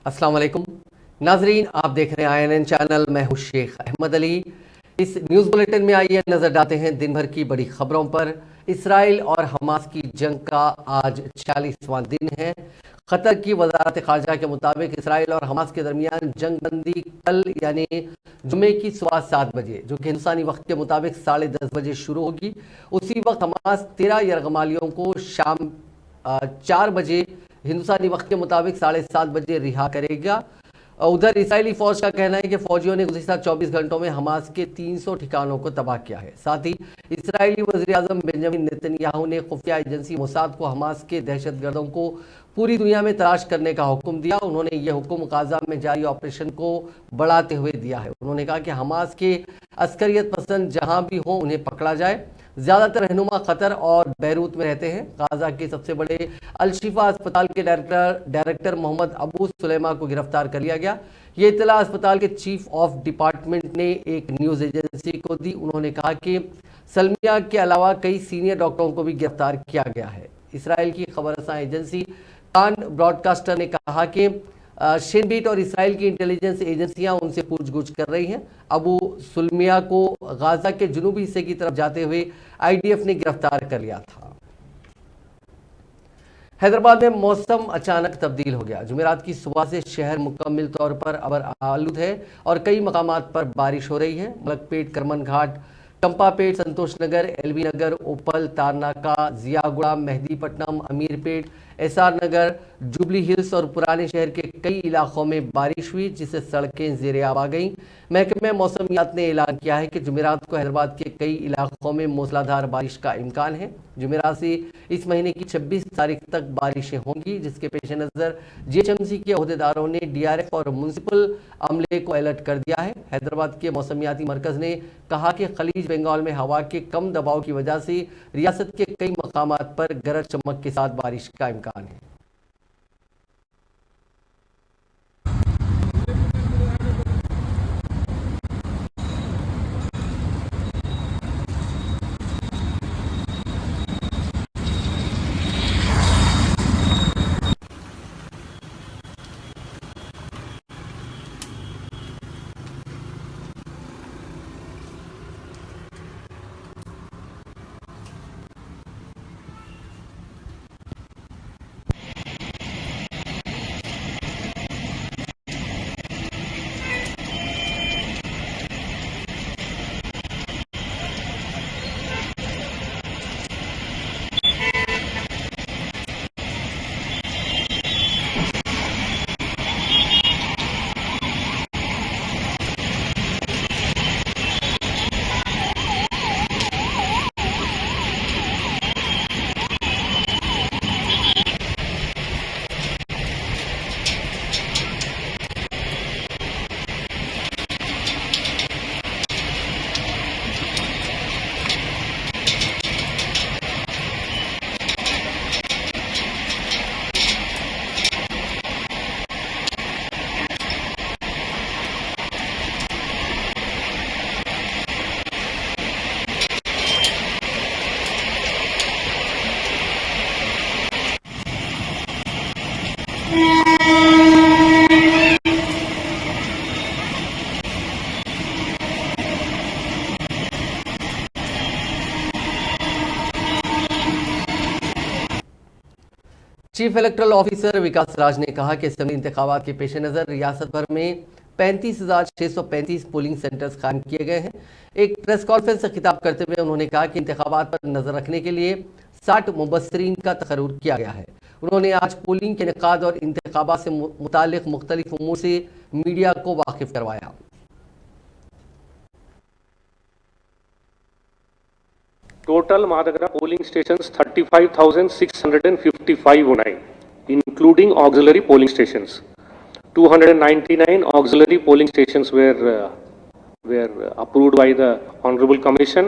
अस्सलाम वालेकुम नाजरीन, आप देख रहे हैं INN चैनल। मैं हूं शेख अहमद अली। इस न्यूज़ बुलेटिन में आइए नज़र डालते हैं दिन भर की बड़ी खबरों पर। इसराइल और हमास की जंग का आज 46वां दिन है। कतर की वजारत खारजा के मुताबिक इसराइल और हमास के दरमियान जंग बंदी कल यानी जुमे की सुबह 7 बजे, जो कि हिंदुस्तानी वक्त के मुताबिक 10:30 बजे शुरू होगी। उसी वक्त हमास 13 यरगमालियों को शाम 4 बजे हिंदुस्तानी वक्त के मुताबिक 7:30 बजे रिहा करेगा। उधर इसराइली फौज का कहना है कि फौजियों ने गुज़िश्ता 24 घंटों में हमास के 300 ठिकानों को तबाह किया है। साथ ही इसराइली वज़ीर आज़म बेंजामिन नेतन्याहू ने खुफिया एजेंसी मोसाद को हमास के दहशतगर्दों को पूरी दुनिया में तलाश करने का हुक्म दिया। उन्होंने यह हुक्म गाजा में जारी ऑपरेशन को बढ़ाते हुए दिया है। उन्होंने कहा कि हमास के अस्करियत पसंद जहां भी हों उन्हें पकड़ा जाए। ज़्यादातर रहनुमा कतर और बैरूत में रहते हैं। गाजा के सबसे बड़े अल-शिफा अस्पताल के डायरेक्टर मोहम्मद अबू सुलेमा को गिरफ्तार कर लिया गया। ये इत्तला अस्पताल के चीफ ऑफ डिपार्टमेंट ने एक न्यूज़ एजेंसी को दी। उन्होंने कहा कि सलमिया के अलावा कई सीनियर डॉक्टरों को भी गिरफ्तार किया गया है। इसराइल की खबरसां एजेंसी कान ब्रॉडकास्टर ने कहा कि शिनबीट और इसराइल की इंटेलिजेंस एजेंसियां उनसे पूछगछ कर रही हैं। अबू सुलमिया को गाजा के जुनूबी हिस्से की तरफ जाते हुए IDF ने गिरफ्तार कर लिया था। हैदराबाद में मौसम अचानक तब्दील हो गया। जुमेरात की सुबह से शहर मुकम्मल तौर पर अबर आलूद है और कई मकामात पर बारिश हो रही है। मलकपेट, करमन घाट, चंपापेट, संतोष नगर, LB नगर, ओपल, तारनाका, जियागुड़ा, मेहदीपट्टनम, अमीरपेट, SR नगर, जुबली हिल्स और पुराने शहर के कई इलाकों में बारिश हुई, जिससे सड़कें ज़ेर-ए-आब आ गईं। महकमे मौसमियात ने ऐलान किया है कि जुमेरात को हैदराबाद के कई इलाकों में मूसलाधार बारिश का इम्कान है। जुमेरात से इस महीने की 26 तारीख तक बारिशें होंगी, जिसके पेश नज़र GHMC के अहदेदारों ने DRF और म्यूनसिपल अमले को अलर्ट कर दिया है। हैदराबाद के मौसमियाती मरकज़ ने कहा कि खलीज बंगाल में हवा के कम दबाव की वजह से रियासत के कई मकामात पर गरज चमक के साथ बारिश का इम्कान है। चीफ इलेक्टोरल ऑफिसर विकास राज ने कहा कि असेंबली इंतखाबात के पेश नज़र रियासत भर में 35,635 पोलिंग सेंटर्स कायम किए गए हैं। एक प्रेस कॉन्फ्रेंस से खिताब करते हुए उन्होंने कहा कि इंतखाबात पर नजर रखने के लिए 60 मुबस्सरीन का तकर्रुर किया गया है। उन्होंने आज पोलिंग के इनेकाद और इंतखाबात से मुतालिक मुख्तलिफ उमूर से मीडिया को वाकिफ करवाया। Total మా దగ్గర పోలింగ్ స్టేషన్స్ 35,655 ఉన్నాయి, including auxiliary polling stations. 299 auxiliary polling stations were approved by the Honorable Commission.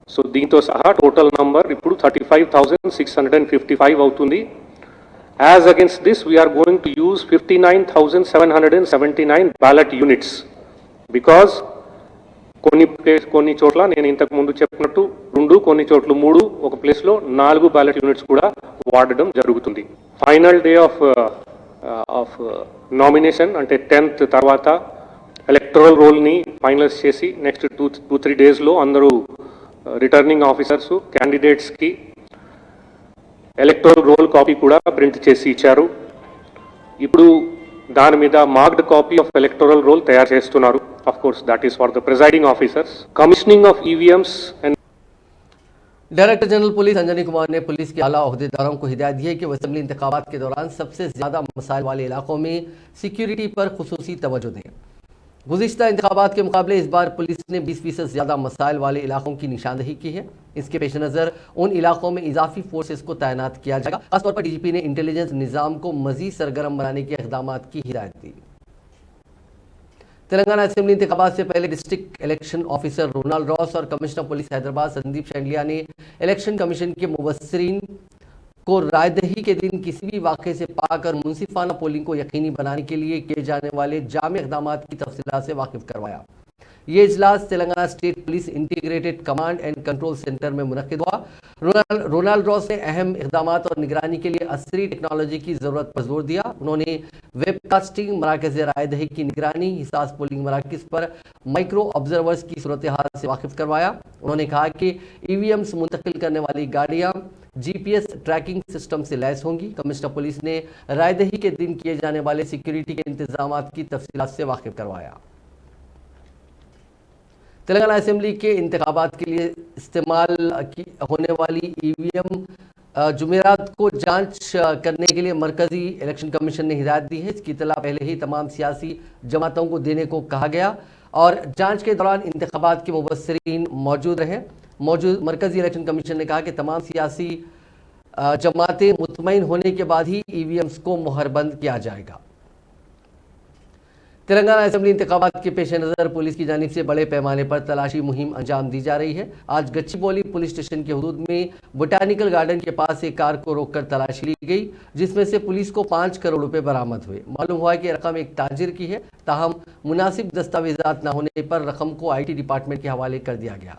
So దీంతో సహా టోటల్ నంబర్ ఇప్పుడు 35,655 అవుతుంది. As against this, we are going to use 59,779 ballot units because కొన్ని చోట్ల నేను ఇంతకు ముందు చెప్పినట్టు 2, కొన్ని చోట్ల 3, ఒక ప్లేస్లో 4 బ్యాలెట్ యూనిట్స్ కూడా వాడడం జరుగుతుంది. Final day of of nomination అంటే 10th తర్వాత ఎలక్టరల్ రోల్ని ఫైనలైజ్ చేసి నెక్స్ట్ 2-3 డేస్లో అందరూ రిటర్నింగ్ ఆఫీసర్స్ క్యాండిడేట్స్కి ఎలక్టరల్ రోల్ కాపీ కూడా ప్రింట్ చేసి ఇచ్చారు. ఇప్పుడు దాని మీద marked copy of electoral roll తయారు చేస్తున్నారు. Of course that is for the presiding officers. Commissioning of EVMs and director general police Anjani Kumar ने पुलिस के आला अहदेदारों को हिदायत दी है कि वह असेंबली इंतखाबात के दौरान सबसे ज्यादा मसाइल वाले इलाकों में सिक्योरिटी पर खुसूसी तवज्जो दें। गुज़िश्ता इंतखाबात के मुकाबले इस बार पुलिस ने 20% ज़्यादा मसाइल वाले इलाकों की निशानदही की है। इसके पेश नज़र उन इलाकों में इजाफी फोर्सेस को तैनात किया जाएगा। खासतौर पर डीजीपी ने इंटेलिजेंस निज़ाम को मज़ीद सरगर्म बनाने के इक़दाम की हिदायत दी। तेलंगाना असेंबली इंतखाबात से पहले district election officer Ronald Ross और कमिश्नर पुलिस हैदराबाद संदीप शैंडलिया ने इलेक्शन कमीशन के मुबस्सिरीन को रायदही के दिन किसी भी वाक़े से पाक और मुनसिफाना पोलिंग को यकीनी बनाने के लिए किए जाने वाले जामे इक़दाम की तफसीलात से वाकिफ करवाया। ये इजलास Telangana state police integrated command and control centre में मुनक्किद हुआ। रोनाल्ड रॉस ने अहम इक़दाम और निगरानी के लिए असरी टेक्नोलॉजी की ज़रूरत पर जोर दिया। उन्होंने वेबकास्टिंग, मराकज़ रायदही की निगरानी, हिसास पोलिंग मराकज़ पर माइक्रो ऑब्जर्वर्स की सूरत हाल से वाकिफ करवाया। उन्होंने कहा कि ईवीएम्स मुंतकिल करने वाली गाड़ियाँ जीपीएस ट्रैकिंग सिस्टम से लैस होंगी। कमिश्नर पुलिस ने रायदही के दिन किए जाने वाले सिक्योरिटी के इंतजाम की तफसीलात से वाकिफ करवाया। तेलंगाना असेंबली के इंतखाबात के लिए इस्तेमाल होने वाली ईवीएम जुमेरात को जांच करने के लिए मरकजी इलेक्शन कमीशन ने हिदायत दी है। इसकी इत्तला पहले ही तमाम सियासी जमातों को देने को कहा गया और जांच के दौरान इंतखाबात के मुबस्सिरीन मौजूद रहे। मरकजी इलेक्शन कमीशन ने कहा कि तमाम सियासी जमातें मुतमईन होने के बाद ही ईवीएम्स को मुहरबंद किया जाएगा। तेलंगाना असेंबली इंतखाबात के पेश नज़र पुलिस की जानिब से बड़े पैमाने पर तलाशी मुहिम अंजाम दी जा रही है। आज गच्चीबौली पुलिस स्टेशन के हुदूद में बोटानिकल गार्डन के पास एक कार को रोककर तलाशी ली गई, जिसमें से पुलिस को 5 करोड़ रुपए बरामद हुए। मालूम हुआ कि रकम एक ताजिर की है, ताहम मुनासिब दस्तावेजात न होने पर रकम को IT डिपार्टमेंट के हवाले कर दिया गया।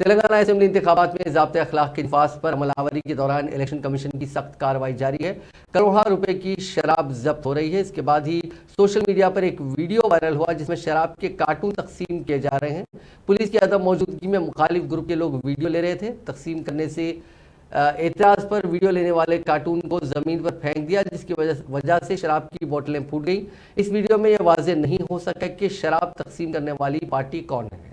तेलंगाना असेंबली इंतखाबात में ज़ाब्ते अखलाक के नफाज पर अमलावरी के दौरान इलेक्शन कमीशन की सख्त कार्रवाई जारी है। करोड़ों रुपए की शराब जब्त हो रही है। इसके बाद ही सोशल मीडिया पर एक वीडियो वायरल हुआ जिसमें शराब के कार्टून तकसीम किए जा रहे हैं। पुलिस की अदम मौजूदगी में मुखालिफ ग्रुप के लोग वीडियो ले रहे थे। तकसीम करने से एतराज़ पर वीडियो लेने वाले कार्टून को ज़मीन पर फेंक दिया, जिसकी वजह से शराब की बोतलें फूट गई। इस वीडियो में यह वाज़ेह नहीं हो सका कि शराब तकसीम करने वाली पार्टी कौन है।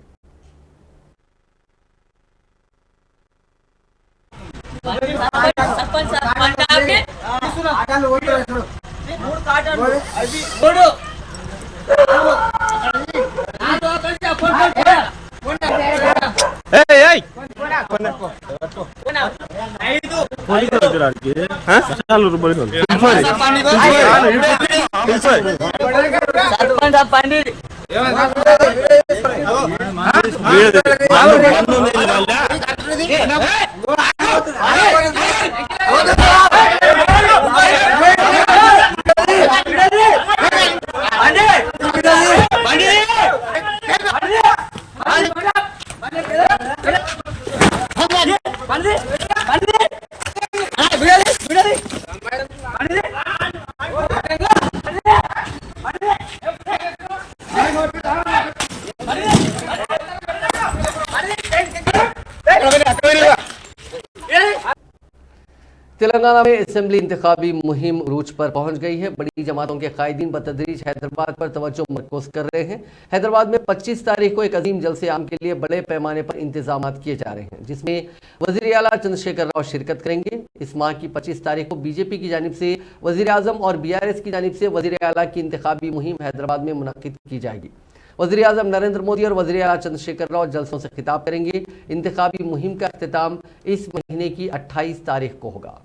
तेलंगाना में असेंबली इंतखाबी मुहिम रूज पर पहुंच गई है। बड़ी जमातों के कायदीन बतदरीज हैदराबाद पर तवज्जो मरकूज कर रहे हैं। हैदराबाद में 25 तारीख को एक अजीम जलसे आम के लिए बड़े पैमाने पर इंतजाम किए जा रहे हैं, जिसमें वज़ीर आला चंद्रशेखर राव शिरकत करेंगे। इस माह की 25 तारीख को बीजेपी की जानिब से वज़ीर आज़म और BRS की जानिब से वज़ीर आला की इंतखाबी मुहिम हैदराबाद में मुनक्किद की जाएगी। वज़ीर आज़म नरेंद्र मोदी और वज़ीर आला चंद्रशेखर राव जलसों से खिताब करेंगे। इंतखाबी मुहिम का अख्तिताम इस महीने की 28 तारीख को होगा।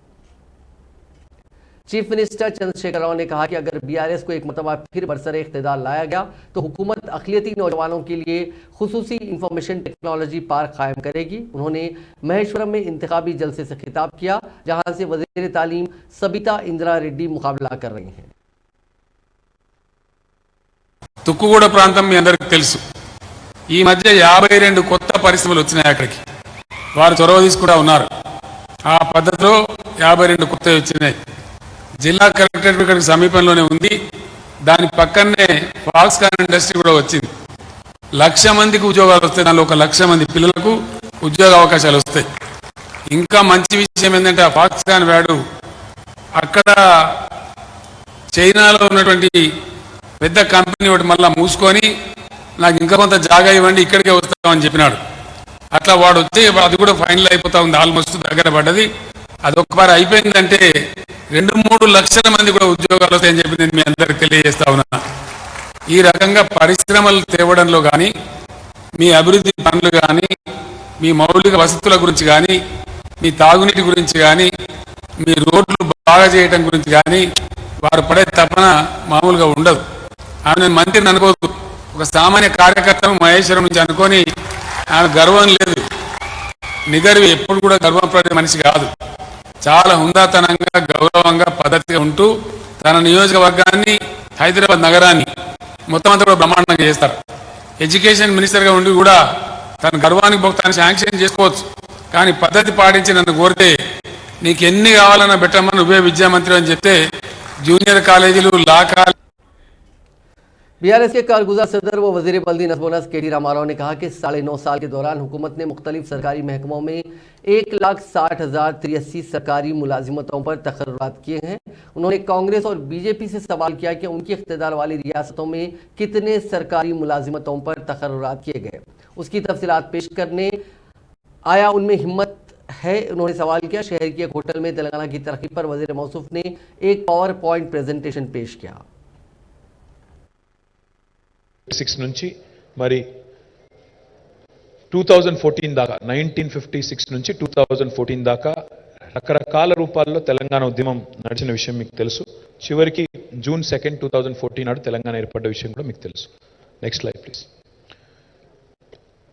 चीफ मिनिस्टर चंद्रशेखर राव ने कहा कि अगर BRS को एक मरतबा फिर बरसर इख्तिदार लाया गया तो हुकूमत अक़लियती नौजवानों के लिए खुसूसी इंफॉर्मेशन टेक्नोलॉजी पार्क कायम करेगी। उन्होंने महेश्वरम में इंतखाबी जलसे से खिताब किया, जहां से वज़ीर तालीम सबिता इंदिरा रेड्डी मुकाबला कर रही हैं। తుక్కుగూడ ప్రాంతం మీ అందరికీ తెలుసు. ఈ మధ్య 52 కొత్త పరిశ్రమలు వచ్చినాయి. అక్కడికి వారు చొరవ తీసుకుంటా ఉన్నారు. ఆ పద్ధతిలో 52 కొత్తవి వచ్చినాయి. జిల్లా కలెక్టరేట్ ఇక్కడికి సమీపంలోనే ఉంది. దాని పక్కనే ఫాక్స్కాన్ ఇండస్ట్రీ కూడా వచ్చింది. 1,00,000 మందికి ఉద్యోగాలు వస్తాయి. దానిలో 1,00,000 మంది పిల్లలకు ఉద్యోగ అవకాశాలు వస్తాయి. ఇంకా మంచి విషయం ఏంటంటే ఆ ఫాక్స్కాన్ వ్యాడు అక్కడ చైనాలో ఉన్నటువంటి పెద్ద కంపెనీ ఒకటి మళ్ళీ మూసుకొని నాకు ఇంకా కొంత జాగా ఇవ్వండి ఇక్కడికే వస్తామని చెప్పినాడు. అట్లా వాడు వచ్చి అది కూడా ఫైనల్ అయిపోతా ఉంది, ఆల్మోస్ట్ దగ్గర పడ్డది. అది ఒక్కసారి అయిపోయిందంటే 2-3 లక్షల మంది కూడా ఉద్యోగాలు వస్తాయని చెప్పి నేను మీ అందరికి తెలియజేస్తా ఉన్నా. ఈ రకంగా పరిశ్రమలు తేవడంలో కానీ, మీ అభివృద్ధి పనులు కానీ, మీ మౌలిక వసతుల గురించి కానీ, మీ తాగునీటి గురించి కానీ, మీ రోడ్లు బాగా చేయడం గురించి కానీ వారు పడే తపన మామూలుగా ఉండదు. ఆమె మంత్రిని అనుకోదు, ఒక సామాన్య కార్యకర్తను మహేశ్వరం నుంచి అనుకొని ఆమె గర్వం లేదు. నిగర్వి ఎప్పుడు కూడా గర్వపడే మనిషి కాదు. చాలా హుందాతనంగా గౌరవంగా పద్ధతిగా ఉంటూ తన నియోజకవర్గాన్ని హైదరాబాద్ నగరాన్ని మొత్తం అంతా కూడా బ్రహ్మాండంగా చేస్తారు. ఎడ్యుకేషన్ మినిస్టర్గా ఉండి కూడా తన గర్వానికి భక్తాన్ని శాంక్షన్ చేసుకోవచ్చు, కానీ పద్ధతి పాటించి నన్ను కోరితే నీకు ఎన్ని కావాలన్నా పెట్టమని నువ్వే విద్యామంత్రి అని చెప్తే జూనియర్ కాలేజీలు లా కాలేజీ बीआरएस के कारगुजार सदर व वजीर बल्दी नजमोनस के डी रामाराव ने कहा कि 9.5 साल के दौरान हुकूमत ने मुख्तलिफ सरकारी महकमों में 1,60,083 सरकारी मुलाजिमतों पर तकर्रुरात किए हैं। उन्होंने कांग्रेस और बीजेपी से सवाल किया कि उनकी इख्तियार वाली रियासतों में कितने सरकारी मुलाजिमतों पर तकर्रुरात किए गए, उसकी तफसीलात पेश करने आया उनमें हिम्मत है। उन्होंने सवाल किया शहर के एक होटल में तेलंगाना की तरक्की पर वजीर मौसूफ ने एक पावर पॉइंट प्रेजेंटेशन पेश किया। 6 నుంచి మరి 2014 దాకా 1956 నుంచి 2014 దాకా రకరకాల రూపాల్లో తెలంగాణ ఉద్యమం నడిచిన విషయం మీకు తెలుసు. చివరికి జూన్ 2, 2014 నాడు తెలంగాణ ఏర్పడ్డ విషయం కూడా మీకు తెలుసు. Next slide please.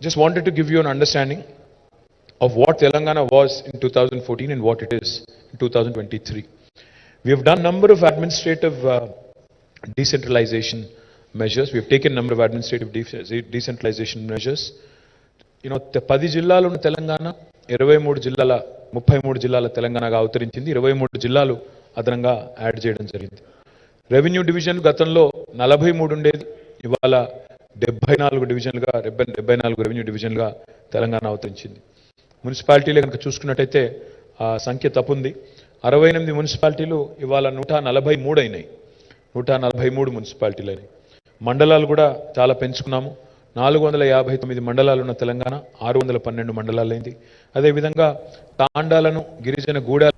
Just wanted to give you an understanding of what Telangana was in 2014 and what it is in 2023. We have done number of administrative decentralization measures. We have taken number of administrative decentralization measures. 10 జిల్లాలు ఉన్న తెలంగాణ 23 జిల్లాల 33 జిల్లాల తెలంగాణగా అవతరించింది. 23 జిల్లాలు అదనంగా add చేయడం జరిగింది. Revenue division గతంలో 43 ఉండేది, ఇవాళ 74 డివిజన్లుగా 74 రెవెన్యూ డివిజన్లుగా తెలంగాణ అవతరించింది. మున్సిపాలిటీలు కనుక చూసుకున్నట్టయితే ఆ సంఖ్య తప్పుంది. 68 మున్సిపాలిటీలు ఇవాళ 143 అయినాయి. 143 మున్సిపాలిటీలు అయినాయి. మండలాలు కూడా చాలా పెంచుకున్నాము. 459 మండలాలు ఉన్న తెలంగాణ 612 మండలాలైంది. అదేవిధంగా తాండాలను గిరిజన గూడాలు.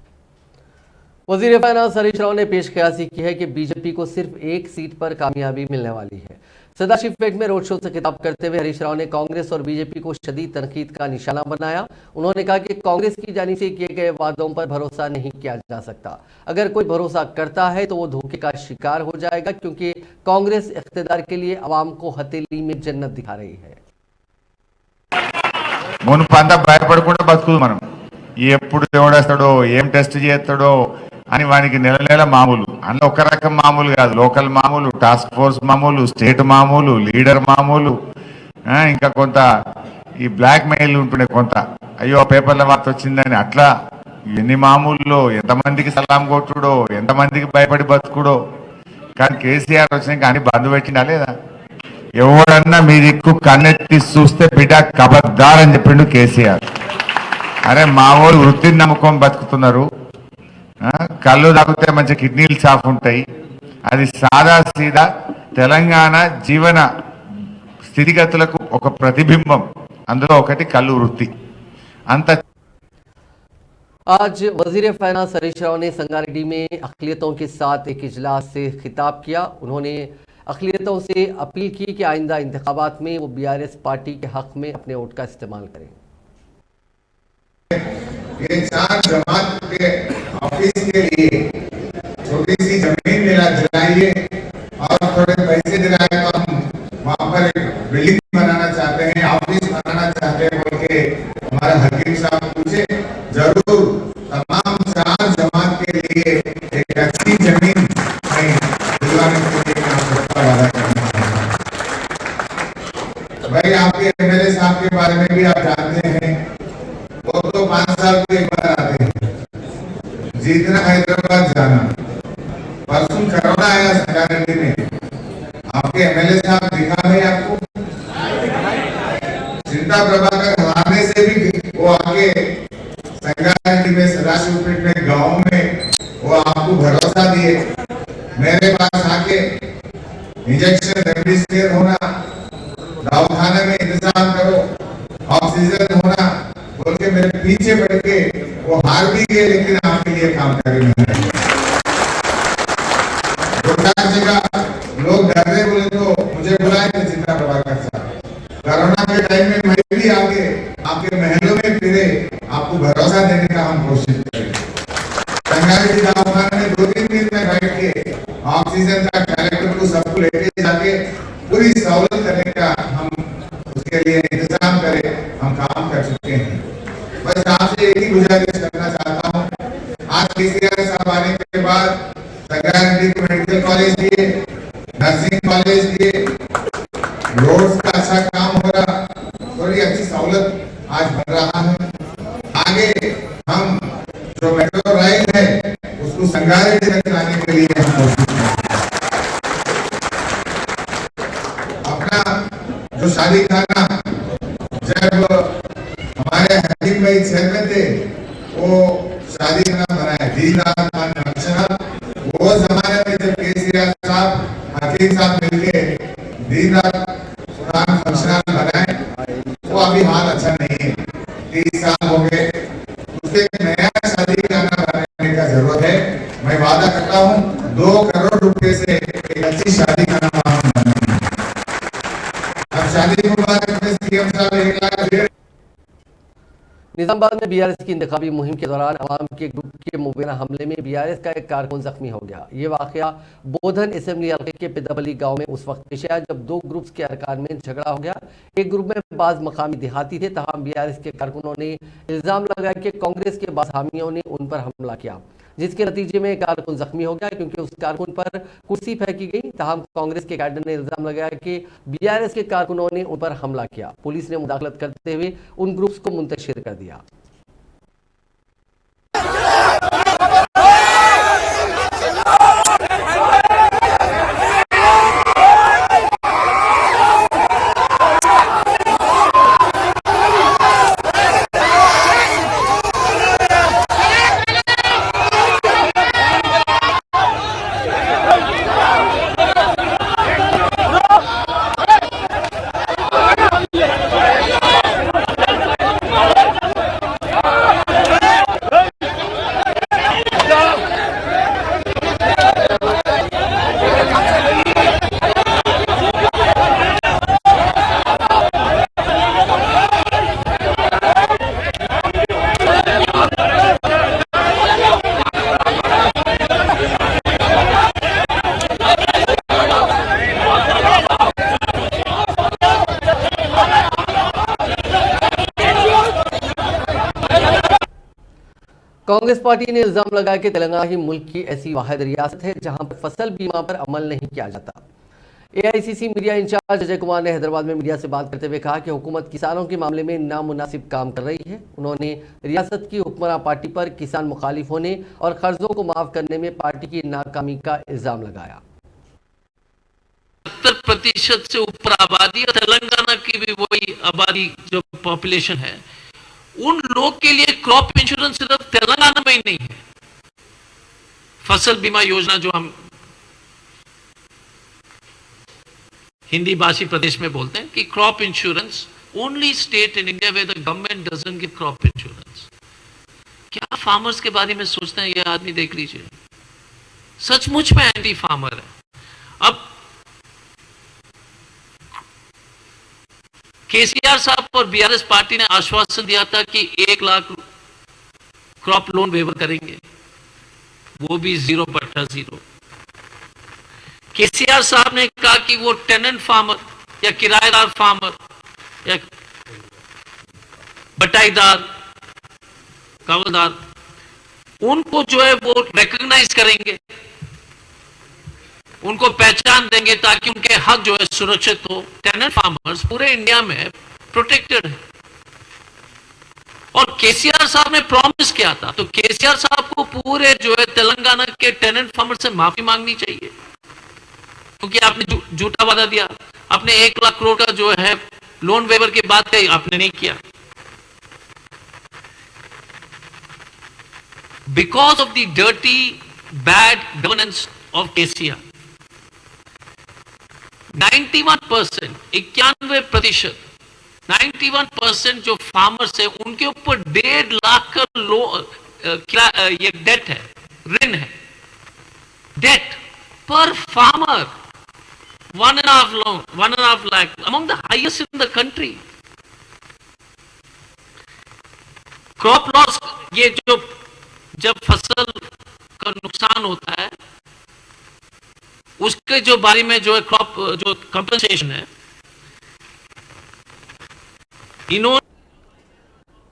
वजीर फाइनेंस हरीश राव ने पेश कयासी की है कि बीजेपी को सिर्फ एक सीट पर कामयाबी मिलने वाली है। सदाशिवपेट में रोड शो से खिताब करते हुए हरीश राव ने कांग्रेस और बीजेपी को शदीद तनकीद का निशाना बनाया। उन्होंने कहा कि कांग्रेस की जानिब से किए गए वादों पर भरोसा नहीं किया जा सकता। अगर कोई भरोसा करता है तो वो धोखे का शिकार हो जाएगा, क्योंकि कांग्रेस इख्तियार के लिए अवाम को हथेली में जन्नत दिखा रही है। మునుపంతా భయపడకుండా బతుకుదు మనం. ఎప్పుడు ఎవడేస్తాడో ఏం టెస్ట్ చేస్తాడో అని వానికి నెల నెల మామూలు. అందులో ఒక రకం మామూలు కాదు, లోకల్ మామూలు, టాస్క్ ఫోర్స్ మామూలు, స్టేట్ మామూలు, లీడర్ మామూలు, ఇంకా కొంత ఈ బ్లాక్ మెయిల్ ఉంటుండే కొంత, అయ్యో పేపర్ల వార్త వచ్చిందని. అట్లా ఎన్ని మామూలులో ఎంతమందికి సలాం కొట్టుడో, ఎంతమందికి భయపడి బతుకుడో. కానీ కేసీఆర్ వచ్చినాక అని బంధు పెట్టిండా లేదా? ఎవడన్నా మీ దిక్కు కన్నెత్తి చూస్తే బిడ్డ కబద్దార్ అని చెప్పిండు కేసీఆర్. అరే మా ఊరు వృత్తిని నమ్ముకొని బతుకుతున్నారు, కళ్ళు తాగితే మంచి కిడ్నీలు సాఫ్ ఉంటాయి. అది సాదా సీదా తెలంగాణ జీవన స్థితిగతులకు ఒక ప్రతిబింబం. అందులో ఒకటి కళ్ళు వృత్తి. అంత आज वजीर फाइनेंस हरीश राव ने संगारेड्डी में अक़लियतों के साथ एक इजलास से खिताब किया। उन्होंने अक़लियतों से अपील की कि आइंदा इंतखाबात में वो बीआरएस पार्टी के हक में अपने वोट का इस्तेमाल करें। ये 4 जमात के ऑफिस के लिए छोटी सी जमीन दिलाइए और थोड़े पैसे दिलाए तो हम वहाँ पर एक बिल्डिंग बनाना चाहते हैं, ऑफिस बनाना चाहते हैं बोल के हमारे हकीम साहब पूछे। जरूर तमाम 4 जमात के लिए एक अच्छी जमीन दिलवाने के लिए काम करता वादा करना है। भाई आपके एमएलए साहब के बारे में भी आप जानते हैं, वो तो 5 साल को एक बार आते हैं। जीतना हैदराबाद जाना, जितना प्रभाकर हराने से भी वो आगे संगारेड्डी में सदाशिवपेट में गांव में वो आपको भरोसा दिए, मेरे पास आके इंजेक्शन रेमडेसिविर होना, दवाखाने में इंतजाम करो, ऑक्सीजन होना बोल के मेरे पीछे पड़ के वो हार भी गए, लेकिन आपके लिए काम करे। जगह लोग डर रहे बोले तो मुझे बुलाए थे चिंता प्रभाकर साहब। कोरोना के टाइम में मैं भी आके आपके महलों में फिरे, आपको भरोसा देने का हम कोशिश करें। संगारेड्डी दवाखाने में 2-3 दिन में बैठ के ऑक्सीजन का कलेक्टर को सबको लेके जाके पूरी सहूलत करने का हम उसके लिए इंतजाम करें, हम काम कर चुके हैं। बस आपसे एक ही गुजारिश करना चाहता हूँ, आज केसीआर साहब आने के बाद संगारेड्डी को मेडिकल कॉलेज दिए, नर्सिंग कॉलेज दिए, रोड्स का अच्छा काम हो रहा, थोड़ी अच्छी सहूलत आज बन रहा है। आगे हम जो मेट्रो रेल है उसको संगारेड्डी तक लाने के लिए हम कोशिश करेंगे। अपना जो शादी खाना जब हमारे हकीम भाई चेयरमैन थे, वो शादी खाना बनाया दीनदयाल खान फंक्शन, वो जमाने में जब केसीआर साहब हकीम साहब मिलके दीनदयाल खान फंक्शन बनाए, वो अभी हाल अच्छा नहीं है, 30 साल हो गए, उसके नया शादी खाना बनाने का जरूरत है। मैं वादा करता हूँ 2 करोड़ रुपए से एक अच्छी शादी खाना हम बनाएंगे। अब शादी को बात करते सीएम साहब 1 लाख दे। निजामाबाद में बीआरएस की इंतखाबी मुहिम के दौरान अवाम के ग्रुप के मुबैना हमले में बीआरएस का एक कारकुन जख्मी हो गया। ये वाकया बोधन असेंबली हल्के के पिदबली गांव में उस वक्त पेश आया जब 2 ग्रुप्स के अरकान में झगड़ा हो गया। एक ग्रुप में बाज मकामी देहाती थे, तमाम बीआरएस के कारकुनों ने इल्जाम लगाया कि कांग्रेस के बाज हामियों ने उन पर हमला किया, जिसके नतीजे में कारकुन जख्मी हो गया क्योंकि उस कारकुन पर कुर्सी फेंकी गई। तमाम कांग्रेस के कैडर ने इल्जाम लगाया कि बीआरएस के कारकुनों ने उन पर हमला किया। पुलिस ने मुदाखलत करते हुए उन ग्रुप्स को मुंतशिर कर दिया। कांग्रेस पार्टी ने इल्जाम लगाया कि तेलंगाना ही मुल्क की ऐसी वाहिद रियासत है जहां पर फसल बीमा पर अमल नहीं किया जाता। AICC media incharge Ajay Kumar ने हैदराबाद में मीडिया से बात करते हुए कहा कि हुकूमत किसानों के मामले में नामुनासिब काम कर रही है। उन्होंने रियासत की हुक्मरान पार्टी पर किसान मुखालिफ होने और कर्जों को माफ करने में पार्टी की नाकामी का इल्जाम लगाया। 70% से ऊपर आबादी और तेलंगाना की भी वही आबादी जो पॉपुलेशन है, उन लोग के लिए क्रॉप इंश्योरेंस सिर्फ तेलंगाना में ही नहीं है। फसल बीमा योजना जो हम हिंदी भाषी प्रदेश में बोलते हैं कि crop insurance only state in India where the government doesn't give crop insurance. क्या फार्मर्स के बारे में सोचते हैं ये आदमी, देख लीजिए, सचमुच में एंटी फार्मर है। अब केसीआर साहब और बीआरएस पार्टी ने आश्वासन दिया था कि 1 लाख क्रॉप लोन वेवर करेंगे, वो भी 0/0। केसीआर साहब ने कहा कि वो टेनेंट फार्मर या किराएदार फार्मर या बटाईदार कावलदार, उनको जो है वो रिकॉग्नाइज करेंगे, उनको पहचान देंगे ताकि उनके हक जो है सुरक्षित हो। टेनेंट फार्मर्स पूरे इंडिया में प्रोटेक्टेड है। और केसीआर साहब ने प्रॉमिस किया था, तो केसीआर साहब को पूरे जो है तेलंगाना के टेनेंट फार्मर से माफी मांगनी चाहिए, क्योंकि आपने झूठा वादा दिया। आपने 1 लाख करोड़ का जो है लोन वेवर की बात कही, आपने नहीं किया। Because of the dirty bad governance of KCR, 91%, 91%, 91% जो फार्मर्स है उनके ऊपर 1.5 लाख का ये डेट है, ऋण है, डेट पर farmer 1.5 lakh, among the highest in the country. Crop loss, ये जो जब फसल का नुकसान होता है उसके जो बारे में जो है क्रॉप जो कंपनसेशन है, इन्होंने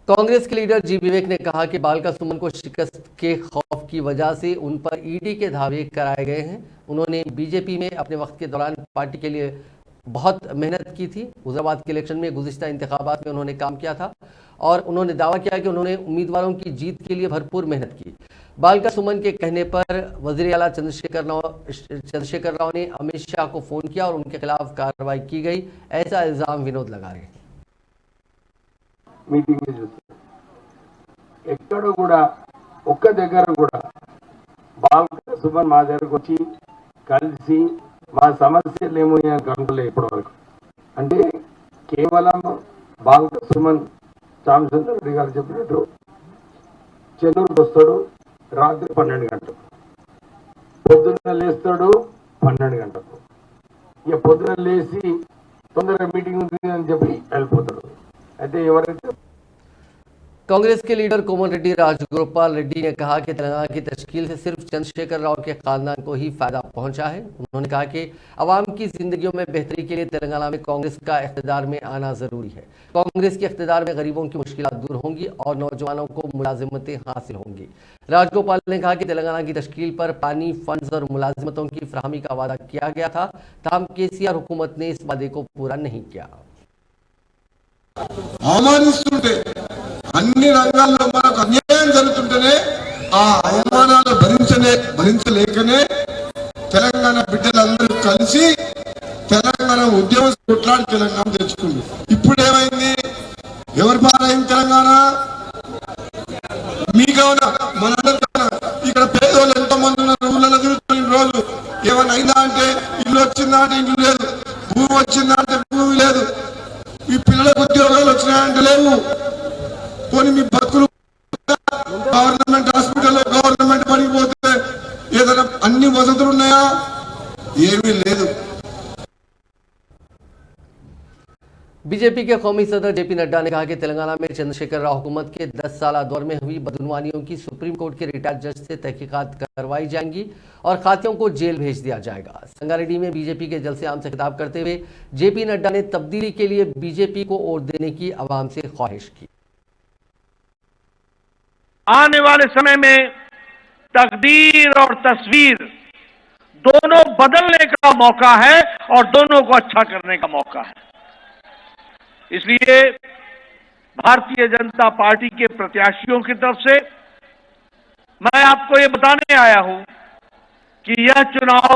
कांग्रेस के लीडर जी विवेक ने कहा कि बालका सुमन को शिकस्त के खौफ की वजह से उन पर ईडी के धावे कराए गए हैं। उन्होंने बीजेपी में अपने वक्त के दौरान पार्टी के लिए बहुत मेहनत की थी। वज़ीराबाद के इलेक्शन में गुज़िश्ता इंतखाबात में उन्होंने काम किया था और उन्होंने दावा किया कि उन्होंने उम्मीदवारों की जीत के लिए भरपूर मेहनत की। बालका सुमन के कहने पर वज़ीर आला चंद्रशेखर राव ने अमित शाह को फ़ोन किया और उनके खिलाफ कार्रवाई की गई, ऐसा इल्ज़ाम विनोद लगा रहे हैं। మీటింగ్ చూస్తే ఎక్కడ కూడా ఒక్క దగ్గర కూడా బాలక సుమన్ మా దగ్గరకు వచ్చి కలిసి మా సమస్యలు ఏమో కనుగొలే ఇప్పటివరకు. అంటే కేవలం బాలక సుమన్ రామచంద్ర రెడ్డి గారు చెప్పినట్టు చెన్నూరుకు వస్తాడు రాత్రి 12 గంటలకు, పొద్దున్న లేస్తాడు 12 గంటలకు, ఇక పొద్దున్న లేచి తొందరగా మీటింగ్ ఉంది అని చెప్పి వెళ్ళిపోతాడు. అయితే ఎవరైతే कांग्रेस के लीडर कोमल रेड्डी राजगोपाल रेड्डी ने कहा कि तेलंगाना की तश्कील से सिर्फ चंद्रशेखर राव के खानदान को ही फायदा पहुंचा है। उन्होंने कहा कि अवाम की जिंदगियों में बेहतरी के लिए तेलंगाना में कांग्रेस का इख्तिदार में आना जरूरी है। कांग्रेस के इख्तिदार में गरीबों की मुश्किलात दूर होंगी और नौजवानों को मुलाजिमतें हासिल होंगी। राजगोपाल ने कहा कि तेलंगाना की तश्कील पर पानी, फंड्स और मुलाजिमतों की फराहमी का वादा किया गया था, ताहम केसीआर हुकूमत ने इस वादे को पूरा नहीं किया। అవమానిస్తుంటే అన్ని రంగాల్లో మనకు అన్యాయం జరుగుతుంటేనే ఆ అవమానాలు భరించలేకనే తెలంగాణ బిడ్డలందరూ కలిసి తెలంగాణ ఉద్యమం కొట్లాడి తెలంగాణ తెచ్చుకుంది. ఇప్పుడు ఏమైంది? ఎవరి పాలైంది తెలంగాణ? మీకేమన్నా మనందరికన్నా ఇక్కడ పేదోళ్ళు ఎంతో మంది ఉన్నారు, ఊళ్ళలో తిరుగుతున్న రోజు ఏమన్నా అయిందా అంటే ఇల్లు వచ్చిందా అంటే ఇల్లు లేదు, భూమి వచ్చిందా అంటే భూమి లేదు, ఈ పిల్లలకు ఉద్యోగాలు వచ్చినాయంటే లేవు. కొన్ని మీ బతుకులు గవర్నమెంట్ హాస్పిటల్లో గవర్నమెంట్ పనికి పోతే ఏదైనా అన్ని వసతులు ఉన్నాయా? ఏమీ లేదు. बीजेपी के कौमी सदर जेपी नड्डा ने कहा कि तेलंगाना में चंद्रशेखर राव हुकूमत के 10 साल दौर में हुई बदगुमानियों की सुप्रीम कोर्ट के रिटायर्ड जज से तहकीकात करवाई जाएंगी और खातियों को जेल भेज दिया जाएगा। संगारेड्डी में बीजेपी के जलसे आम से खिताब करते हुए जेपी नड्डा ने तब्दीली के लिए बीजेपी को वोट देने की आवाम से ख्वाहिश की। आने वाले समय में तकदीर और तस्वीर दोनों बदलने का मौका है और दोनों को अच्छा करने का मौका है। इसलिए भारतीय जनता पार्टी के प्रत्याशियों की तरफ से मैं आपको ये बताने आया हूं कि यह चुनाव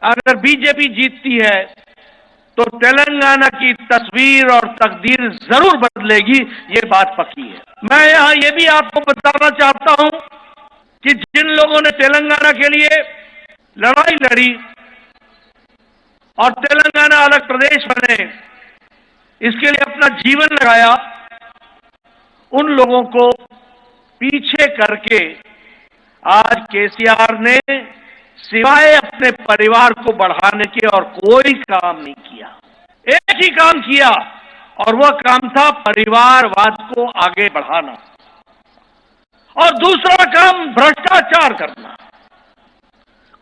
अगर बीजेपी जीतती है तो तेलंगाना की तस्वीर और तकदीर जरूर बदलेगी, ये बात पक्की है। मैं यहां ये भी आपको बताना चाहता हूं कि जिन लोगों ने तेलंगाना के लिए लड़ाई लड़ी और तेलंगाना अलग प्रदेश बने, इसके लिए अपना जीवन लगाया, उन लोगों को पीछे करके आज केसीआर ने सिवाय अपने परिवार को बढ़ाने के और कोई काम नहीं किया। एक ही काम किया और वह काम था परिवारवाद को आगे बढ़ाना, और दूसरा काम भ्रष्टाचार करना,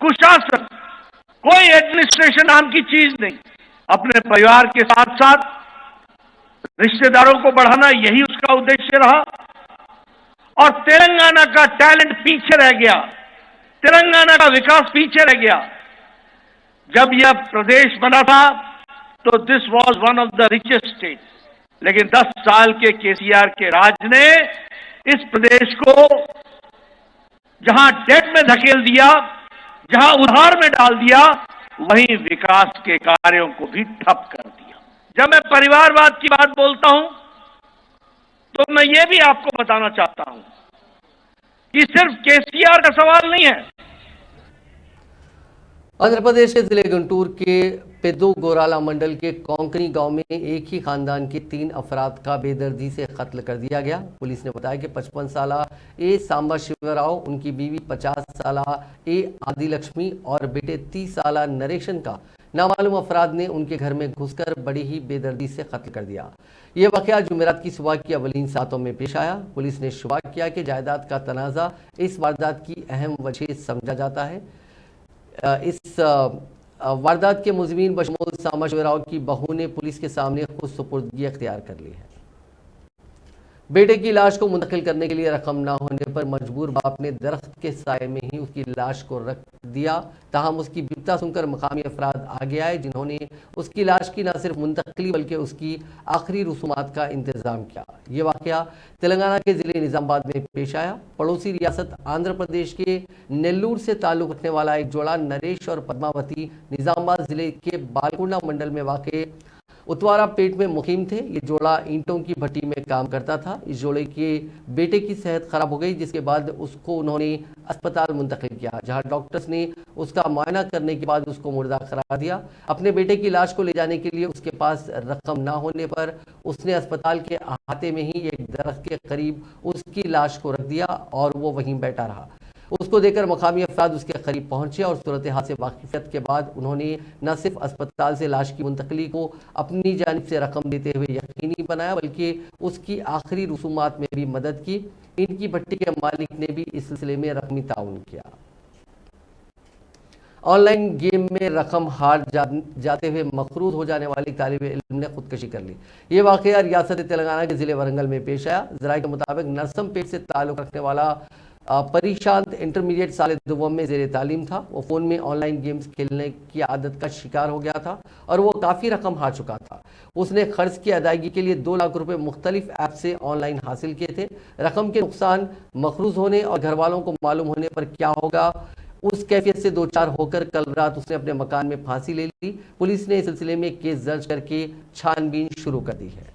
कुशासन, कोई एडमिनिस्ट्रेशन नाम की चीज नहीं। अपने परिवार के साथ साथ रिश्तेदारों को बढ़ाना, यही उसका उद्देश्य रहा। और तेलंगाना का टैलेंट पीछे रह गया, तेलंगाना का विकास पीछे रह गया। जब यह प्रदेश बना था तो this was one of the richest state, लेकिन 10 साल के केसीआर के राज ने इस प्रदेश को जहां डेट में धकेल दिया, जहां उधार में डाल दिया, वहीं विकास के कार्यों को भी ठप कर दिया। जब मैं परिवारवाद की बात बोलता हूं तो मैं ये भी आपको बताना चाहता हूं कि सिर्फ केसीआर का सवाल नहीं है। आंध्र प्रदेश के जिले गुंटूर के पेदो गोराला मंडल के कोंकणी गांव में एक ही खानदान के 3 अफराद का बेदर्दी से कत्ल कर दिया गया। पुलिस ने बताया कि 55 साला ए सांबा शिवराव, उनकी बीवी 50 साला ए आदि लक्ष्मी और बेटे 30 साला नरेशन का नामालूम अफराद ने उनके घर में घुसकर बड़ी ही बेदर्दी से कत्ल कर दिया। ये वाकया जुमेरात की सुबह की अवलीन सातों में पेश आया। पुलिस ने शुबा किया कि जायदाद का तनाज़ा इस वारदात की अहम वजह समझा जाता है। इस वारदात के मुजरिमीन बशमूल सांबा शिवराव की बहू ने पुलिस के सामने खुद सुपुर्दगी अख्तियार कर ली है। बेटे की लाश को मुंतकिल करने के लिए रकम न होने पर मजबूर बाप ने दरख्त के साए में ही उसकी लाश को रख दिया। ताहम उसकी बिपता सुनकर मकामी अफराद आगे आए, जिन्होंने उसकी लाश की न सिर्फ मुंतकिली बल्कि उसकी आखिरी रसूमात का इंतजाम किया। ये वाकया तेलंगाना के जिले निजामाबाद में पेश आया। पड़ोसी रियासत आंध्र प्रदेश के नेल्लूर से ताल्लुक रखने वाला एक जोड़ा नरेश और पद्मावती निजामाबाद जिले के बालकुंडा मंडल में वाक़ उतवारा पेट में मुकीम थे। ये जोड़ा ईंटों की भट्टी में काम करता था। इस जोड़े के बेटे की सेहत खराब हो गई, जिसके बाद उसको उन्होंने अस्पताल मुंतकिल किया, जहां डॉक्टर्स ने उसका मुआयना करने के बाद उसको मुर्दा करार दिया। अपने बेटे की लाश को ले जाने के लिए उसके पास रकम ना होने पर उसने अस्पताल के अहाते में ही एक दरख्त के करीब उसकी लाश को रख दिया और वो वहीं बैठा रहा। उसको देखकर मकामी अफराद उसके करीब पहुंचे और सूरत हाल से वाकिफियत के बाद उन्होंने न सिर्फ अस्पताल से लाश की मुंतकली को अपनी जानिब से रकम देते हुए यकीनी बनाया, बल्कि उसकी आखिरी रसूमात में भी मदद की। इनकी भट्टी के मालिक ने भी इस सिलसिले में रकमी ताउन किया। ऑनलाइन गेम में रकम हार जाते हुए मकरूज हो जाने वाली तालिब इल्म ने खुदकशी कर ली। ये वाकया रियासत तेलंगाना के जिले वरंगल में पेश आया। जराये के मुताबिक नरसमपेट से ताल्लुक रखने वाला परीशांत इंटरमीडिएट साल दुवम में जेर तालीम था। वो फ़ोन में ऑनलाइन गेम्स खेलने की आदत का शिकार हो गया था और वो काफ़ी रकम हार चुका था। उसने खर्च की अदायगी के लिए 2 लाख रुपए मुख्तलिफ ऐप से ऑनलाइन हासिल किए थे। रकम के नुकसान मखरूज होने और घर वालों को मालूम होने पर क्या होगा, उस कैफियत से 2-4 होकर कल रात उसने अपने मकान में फांसी ले ली। पुलिस ने इस सिलसिले में केस दर्ज करके छानबीन शुरू कर दी है।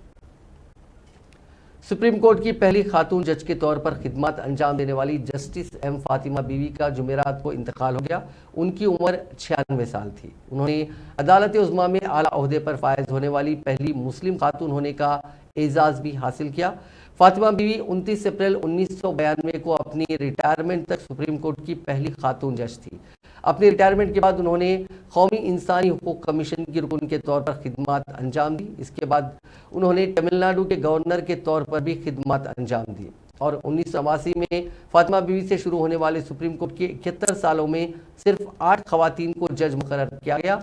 सुप्रीम कोर्ट की पहली खातून जज के तौर पर खिदमत अंजाम देने वाली जस्टिस एम फातिमा बीवी का जुमेरात को इंतकाल हो गया। उनकी उम्र 96 साल थी। उन्होंने अदालत उज़्मा में आला ओहदे पर फायज होने वाली पहली मुस्लिम खातून होने का एजाज़ भी हासिल किया। फातिमा बीवी 29 अप्रैल 1992 को अपनी रिटायरमेंट तक सुप्रीम कोर्ट की पहली खातून जज थी। अपनी रिटायरमेंट के बाद उन्होंने कौमी इंसानी हुकूक कमीशन की रुकन के तौर पर खिदमत अंजाम दी। इसके बाद उन्होंने तमिलनाडु के गवर्नर के तौर पर भी खिदमत अंजाम दी और 1989 में फातिमा बीवी से शुरू होने वाले सुप्रीम कोर्ट के 71 सालों में सिर्फ 8 खवातीन को जज मुकर्रर किया गया।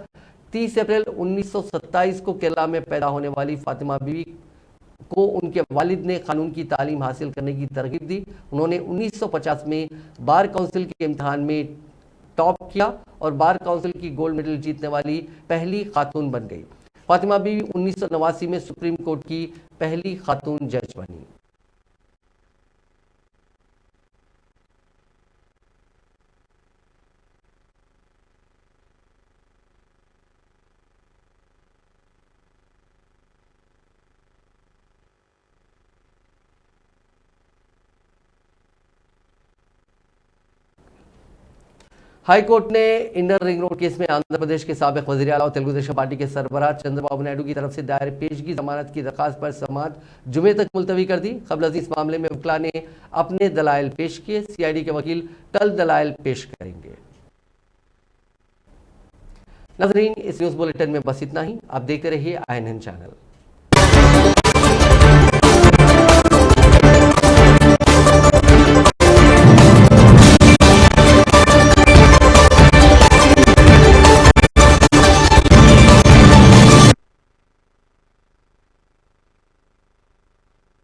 30 अप्रैल 1927 को केरला में पैदा होने वाली फातिमा बीवी को उनके वालिद ने कानून की तालीम हासिल करने की तरगीब दी। उन्होंने 1950 में बार काउंसिल के इम्तिहान में टॉप किया और बार काउंसिल की गोल्ड मेडल जीतने वाली पहली खातून बन गई। फातिमा बीवी 1989 में सुप्रीम कोर्ट की पहली खातून जज बनी। हाई कोर्ट ने इंडर रिंग रोड केस में आंध्र प्रदेश के साबिक वज़ीर आला और तेलुगु देशम पार्टी के सरबराह चंद्रबाबू नायडू की तरफ से दायर पेशगी जमानत की दरखास्त पर समाअत जुमे तक मुलतवी कर दी। कबल इस मामले में वकीला ने अपने दलाइल पेश किए। सीआईडी के वकील कल दलाइल पेश करेंगे। नाज़रीन, इस न्यूज़ बुलेटिन में बस इतना ही। आप देखते रहिए INN चैनल।